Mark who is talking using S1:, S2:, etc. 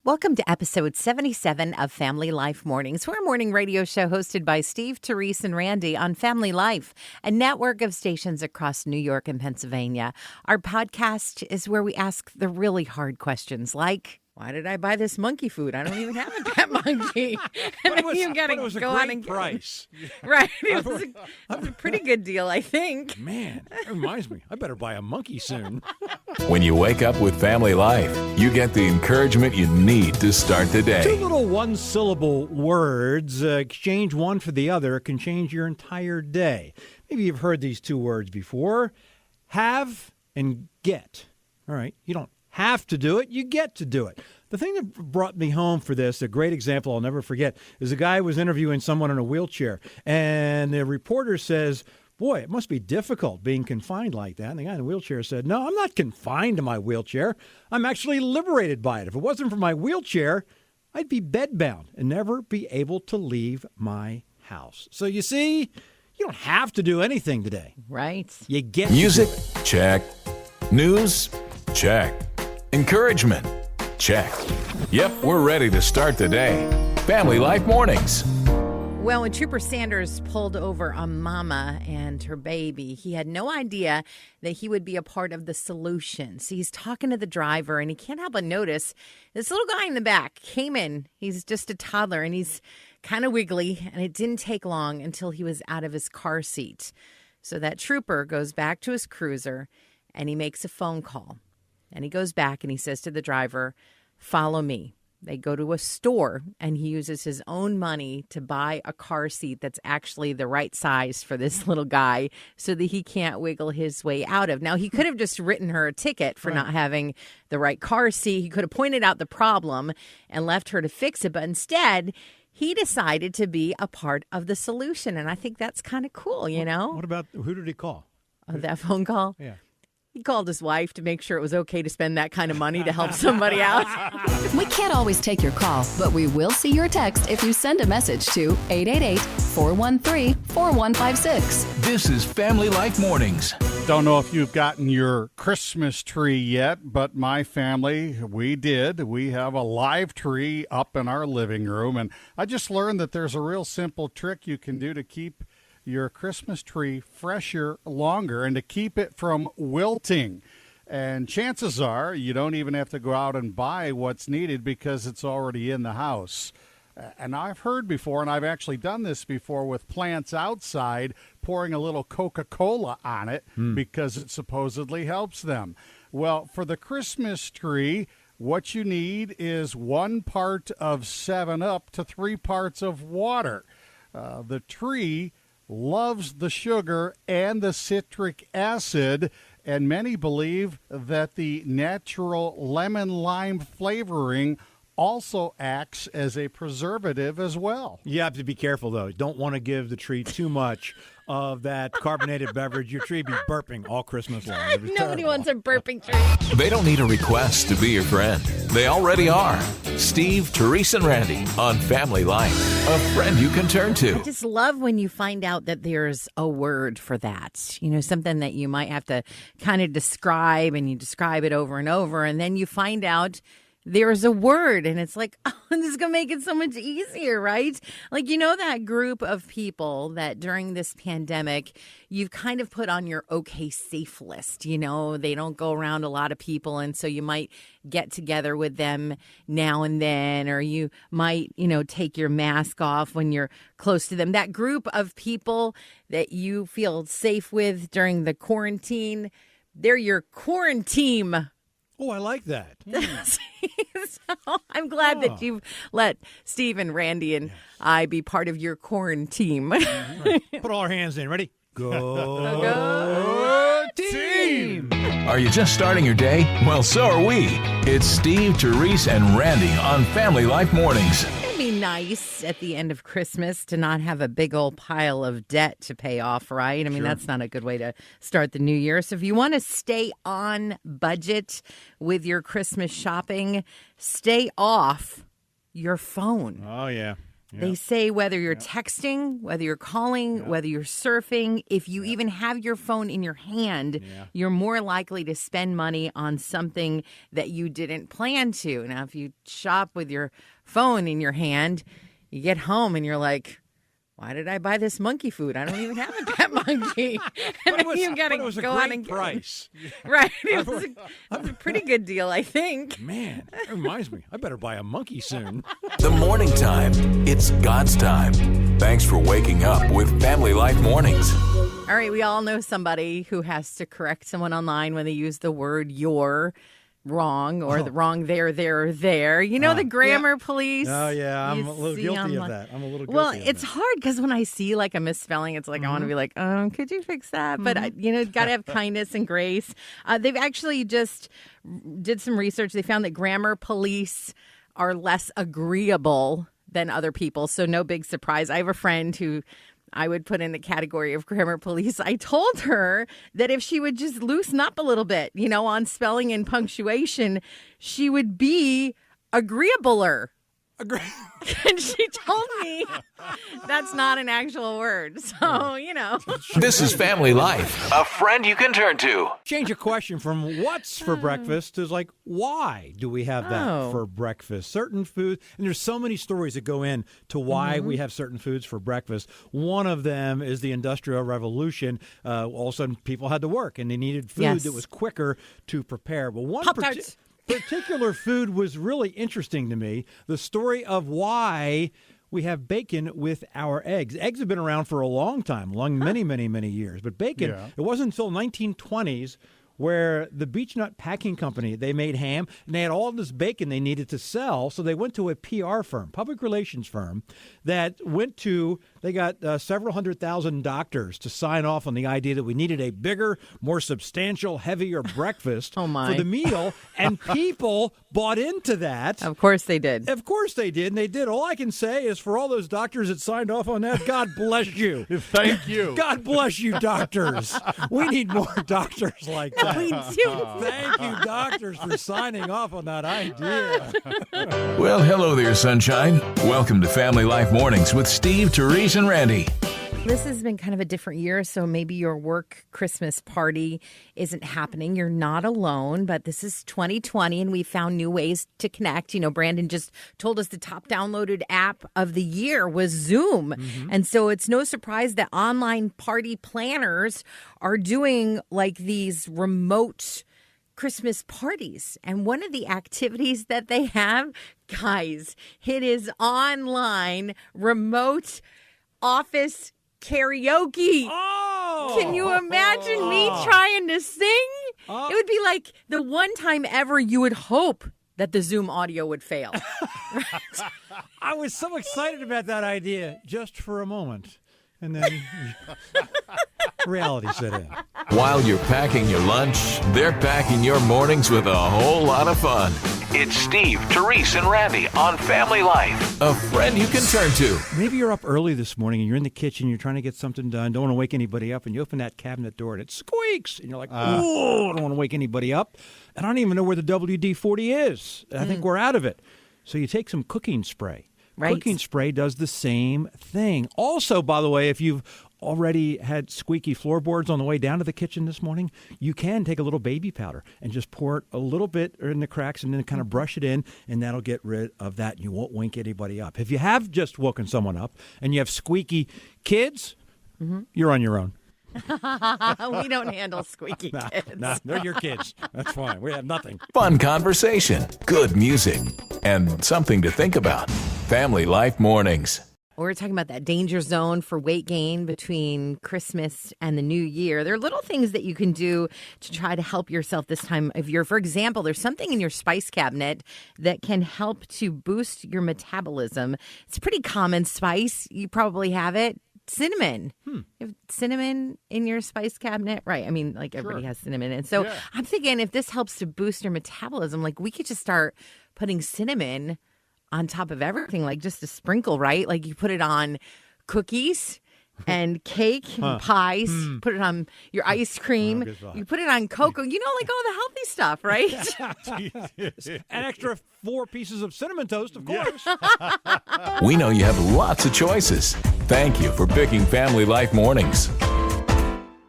S1: Welcome to episode 77 of Family Life Mornings. We're a morning radio show hosted by Steve, Terese, and Randy on Family Life, a network of stations across New York and Pennsylvania. Our podcast is where we ask the really hard questions like, why did I buy this monkey food? I don't even have a pet monkey.
S2: But it was a great price.
S1: Right. It was a pretty good deal, I think.
S2: Man, that reminds me. I better buy a monkey soon.
S3: When you wake up with Family Life, you get the encouragement you need to start the day.
S2: Two little one-syllable words, exchange one for the other, can change your entire day. Maybe you've heard these two words before. Have and get. All right, you don't have to do it, you get to do it. The thing that brought me home for this, a great example I'll never forget, is a guy was interviewing someone in a wheelchair, and the reporter says, boy, it must be difficult being confined like that. And the guy in the wheelchair said, no, I'm not confined to my wheelchair. I'm actually liberated by it. If it wasn't for my wheelchair, I'd be bedbound and never be able to leave my house. So you see, you don't have to do anything today.
S1: Right.
S2: You get
S3: Music?
S2: to do it.
S3: Check. News? Check. Encouragement? Check. Yep, we're ready to start the day. Family Life Mornings.
S1: Well, when Trooper Sanders pulled over a mama and her baby, he had no idea that he would be a part of the solution. So he's talking to the driver, and he can't help but notice this little guy in the back came in. He's just a toddler, and he's kind of wiggly, and it didn't take long until he was out of his car seat. So that trooper goes back to his cruiser, and he makes a phone call. And he goes back and he says to the driver, follow me. They go to a store and he uses his own money to buy a car seat that's actually the right size for this little guy so that he can't wiggle his way out of. Now, he could have just written her a ticket for not having the right car seat. He could have pointed out the problem and left her to fix it. But instead, he decided to be a part of the solution. And I think that's kind of cool, you know?
S2: What about, who did he call?
S1: Oh, that phone call?
S2: Yeah.
S1: He called his wife to make sure it was okay to spend that kind of money to help somebody out.
S4: We can't always take your call, but we will see your text if you send a message to 888-413-4156.
S3: This is Family Life Mornings.
S5: Don't know if you've gotten your Christmas tree yet, but my family, we did. We have a live tree up in our living room, and I just learned that there's a real simple trick you can do to keep your Christmas tree fresher longer and to keep it from wilting. And chances are you don't even have to go out and buy what's needed because it's already in the house. And I've heard before, and I've actually done this before with plants outside, pouring a little Coca-Cola on it because it supposedly helps them. Well, for the Christmas tree, what you need is 1 part of 7-Up to 3 parts of water. The tree loves the sugar and the citric acid, and many believe that the natural lemon lime flavoring also acts as a preservative as well.
S2: You have to be careful, though. Don't want to give the tree too much of that carbonated beverage. Your tree be burping all Christmas long.
S1: Nobody wants a burping tree.
S3: They don't need a request to be your friend. They already are. Steve, Terese, and Randy on Family Life. A friend you can turn to.
S1: I just love when you find out that there's a word for that. You know, something that you might have to kind of describe, and you describe it over and over, and then you find out there's a word, and it's like, oh, this is going to make it so much easier, right? Like, you know, that group of people that during this pandemic, you've kind of put on your okay safe list. You know, they don't go around a lot of people, and so you might get together with them now and then, or you might, you know, take your mask off when you're close to them. That group of people that you feel safe with during the quarantine, they're your quarantine.
S2: Oh, I like that.
S1: So I'm glad that you've let Steve and Randy and I be part of your quarantine.
S2: Right. Put all our hands in. Ready?
S1: Go
S2: team!
S3: Are you just starting your day? Well, so are we. It's Steve, Terese, and Randy on Family Life Mornings.
S1: It'd be nice at the end of Christmas to not have a big old pile of debt to pay off, right? I mean, that's not a good way to start the new year. So if you want to stay on budget with your Christmas shopping, stay off your phone.
S2: Oh, yeah.
S1: They say whether you're texting, whether you're calling, whether you're surfing, if you even have your phone in your hand, you're more likely to spend money on something that you didn't plan to. Now, if you shop with your phone in your hand, you get home and you're like, why did I buy this monkey food? I don't even have a pet monkey. And then you got to go out and get
S2: price.
S1: Right. It was a pretty good deal, I think.
S2: Man, that reminds me. I better buy a monkey soon.
S3: The morning time. It's God's time. Thanks for waking up with Family Life Mornings.
S1: All right, we all know somebody who has to correct someone online when they use the word "your" wrong or the wrong there. You know, the grammar police.
S2: Oh, yeah. I'm
S1: you
S2: a little
S1: see
S2: guilty
S1: online.
S2: of that. I'm a little guilty
S1: Well,
S2: of
S1: it's
S2: that.
S1: hard because when I see like a misspelling, it's like I want to be like, could you fix that? But, got to have kindness and grace. They've actually just did some research. They found that grammar police are less agreeable than other people. So no big surprise. I have a friend who I would put in the category of grammar police. I told her that if she would just loosen up a little bit, on spelling and punctuation, she would be agreeabler. And she told me that's not an actual word. So,
S3: This is Family Life. A friend you can turn to.
S2: Change a question from what's for breakfast to like, why do we have that for breakfast? Certain foods, and there's so many stories that go in to why we have certain foods for breakfast. One of them is the Industrial Revolution. All of a sudden, people had to work, and they needed food that was quicker to prepare. But one
S1: Pop-Tarts.
S2: particular food was really interesting to me. The story of why we have bacon with our eggs. Eggs have been around for a long time, many, many, many years. But bacon, it wasn't until 1920s where the Beechnut Packing Company, they made ham, and they had all this bacon they needed to sell, so they went to a PR firm, public relations firm, they got several 100,000 doctors to sign off on the idea that we needed a bigger, more substantial, heavier breakfast for the meal, and people bought into that.
S1: Of course they did.
S2: Of course they did, and they did. All I can say is for all those doctors that signed off on that, God bless you.
S5: Thank you.
S2: God bless you, doctors. We need more doctors like that.
S1: We do.
S2: Thank you, doctors, for signing off on that idea.
S3: Well, hello there, sunshine. Welcome to Family Life Mornings with Steve, Terese, and Randy.
S1: This has been kind of a different year, so maybe your work Christmas party isn't happening. You're not alone, but this is 2020, and we found new ways to connect. Brandon just told us the top downloaded app of the year was Zoom. And so it's no surprise that online party planners are doing like these remote Christmas parties. And one of the activities that they have, guys, it is online remote office karaoke.
S2: Oh!
S1: Can you imagine me trying to sing? It would be like the one time ever you would hope that the Zoom audio would fail.
S2: I was so excited about that idea just for a moment. And then reality set in.
S3: While you're packing your lunch, they're packing your mornings with a whole lot of fun. It's Steve, Terese, and Randy on Family Life. A friend you can turn to.
S2: Maybe you're up early this morning and you're in the kitchen, you're trying to get something done, don't want to wake anybody up, and you open that cabinet door and it squeaks. And you're like, oh, I don't want to wake anybody up. And I don't even know where the WD-40 is. I think we're out of it. So you take some cooking spray.
S1: Right.
S2: Cooking spray does the same thing. Also, by the way, if you've already had squeaky floorboards on the way down to the kitchen this morning, you can take a little baby powder and just pour it a little bit in the cracks and then kind of brush it in, and that'll get rid of that. You won't wake anybody up. If you have just woken someone up and you have squeaky kids, you're on your own.
S1: We don't handle squeaky kids.
S2: No, they're your kids. That's fine. We have nothing.
S3: Fun conversation, good music, and something to think about. Family Life Mornings.
S1: We're talking about that danger zone for weight gain between Christmas and the New Year. There are little things that you can do to try to help yourself this time of year. For example, there's something in your spice cabinet that can help to boost your metabolism. It's a pretty common spice. You probably have it. Cinnamon. You have cinnamon in your spice cabinet, right? I mean, like everybody has cinnamon. And so I'm thinking if this helps to boost your metabolism, like we could just start putting cinnamon on top of everything, like just a sprinkle, right? Like you put it on cookies, and cake, and pies. Put it on your ice cream.
S2: good thought.
S1: You put it on cocoa. You know, like all the healthy stuff, right?
S2: An extra 4 pieces of cinnamon toast, of course.
S3: We know you have lots of choices. Thank you for picking Family Life Mornings.